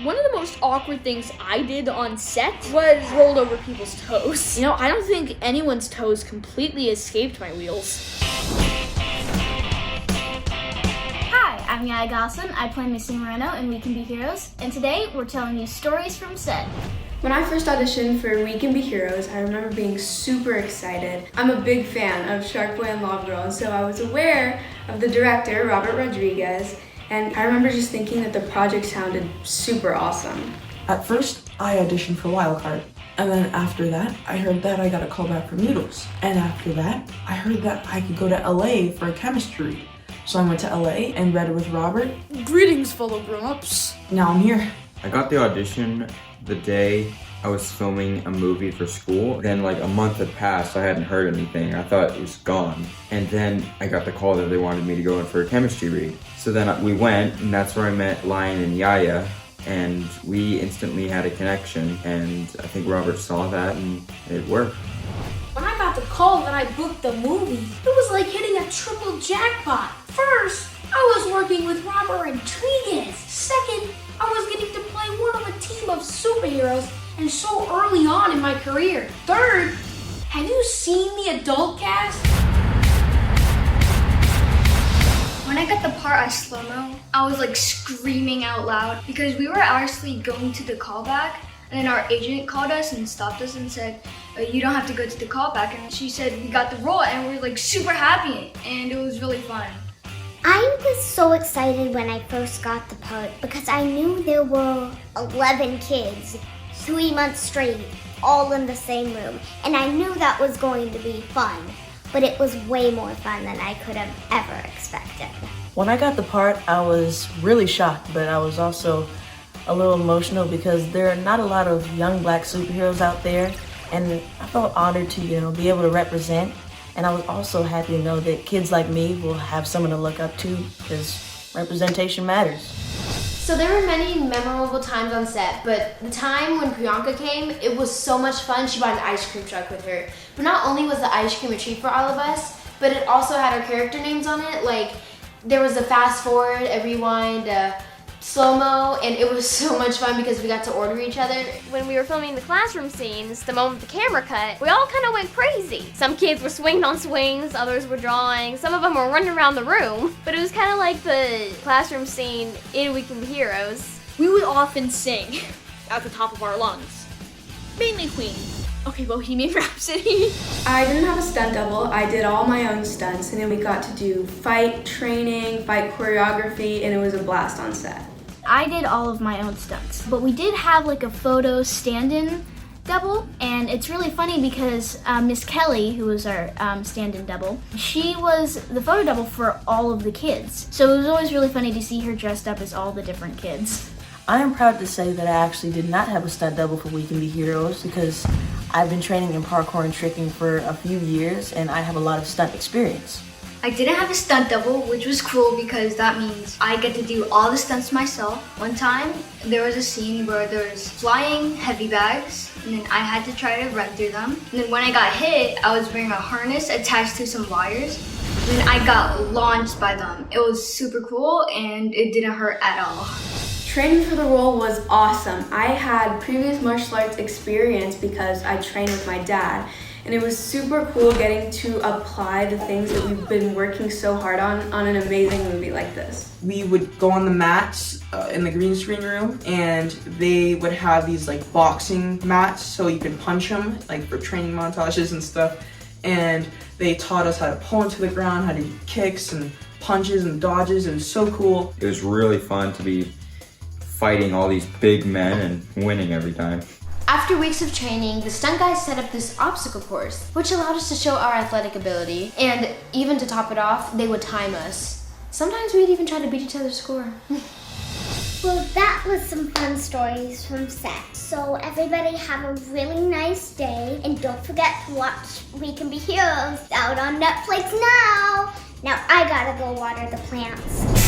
One of the most awkward things I did on set was rolled over people's toes. I don't think anyone's toes completely escaped my wheels. Hi, I'm Yaya Gosselin. I play Missy Moreno in We Can Be Heroes, and today we're telling you stories from set. When I first auditioned for We Can Be Heroes, I remember being super excited. I'm a big fan of Shark Boy and Lava Girl, and so I was aware of the director, Robert Rodriguez, and I remember just thinking that the project sounded super awesome. At first, I auditioned for Wildcard, and then after that, I heard that I got a call back from Noodles. And after that, I heard that I could go to LA for a chemistry read. So I went to LA and read with Robert. Greetings, fellow grown-ups. Now I'm here. I got the audition the day I was filming a movie for school. Then like a month had passed, I hadn't heard anything. I thought it was gone. And then I got the call that they wanted me to go in for a chemistry read. So then we went, and that's where I met Lion and Yaya, and we instantly had a connection, and I think Robert saw that and it worked. When I got the call that I booked the movie, it was like hitting a triple jackpot. First, I was working with Robert Rodriguez. Second, I was getting to play one of a team of superheroes, and so early on in my career. Third, have you seen the adult cast? When I got the part as Slow-Mo, I was like screaming out loud because we were actually going to the callback, and then our agent called us and stopped us and said, you don't have to go to the callback. And she said we got the role, and we were like super happy, and it was really fun. I was so excited when I first got the part because I knew there were 11 kids, 3 months straight, all in the same room. And I knew that was going to be fun, but it was way more fun than I could have ever expected. When I got the part, I was really shocked, but I was also a little emotional because there are not a lot of young black superheroes out there, and I felt honored to, be able to represent. And I was also happy to know that kids like me will have someone to look up to because representation matters. So there were many memorable times on set, but the time when Priyanka came, it was so much fun. She brought an ice cream truck with her. But not only was the ice cream a treat for all of us, but it also had our character names on it. Like there was a fast forward, a rewind, a slow-mo, and it was so much fun because we got to order each other. When we were filming the classroom scenes, the moment the camera cut, we all kind of went crazy. Some kids were swinging on swings, others were drawing, some of them were running around the room. But it was kind of like the classroom scene in We Can Be Heroes. We would often sing at the top of our lungs. Mainly Queen. Okay, Bohemian Rhapsody. I didn't have a stunt double. I did all my own stunts, and then we got to do fight training, fight choreography, and it was a blast on set. I did all of my own stunts, but we did have like a photo stand-in double, and it's really funny because Miss Kelly, who was our stand-in double, she was the photo double for all of the kids. So it was always really funny to see her dressed up as all the different kids. I am proud to say that I actually did not have a stunt double for We Can Be Heroes because I've been training in parkour and tricking for a few years, and I have a lot of stunt experience. I didn't have a stunt double, which was cool because that means I get to do all the stunts myself. One time, there was a scene where there's flying heavy bags, and then I had to try to run through them. And then when I got hit, I was wearing a harness attached to some wires, and then I got launched by them. It was super cool, and it didn't hurt at all. Training for the role was awesome. I had previous martial arts experience because I trained with my dad. And it was super cool getting to apply the things that we've been working so hard on an amazing movie like this. We would go on the mats in the green screen room, and they would have these like boxing mats so you can punch them, like for training montages and stuff. And they taught us how to pull into the ground, how to do kicks and punches and dodges. It was so cool. It was really fun to be fighting all these big men and winning every time. After weeks of training, the stunt guys set up this obstacle course, which allowed us to show our athletic ability. And even to top it off, they would time us. Sometimes we'd even try to beat each other's score. Well, that was some fun stories from set. So everybody have a really nice day, and don't forget to watch We Can Be Heroes out on Netflix now. Now I gotta go water the plants.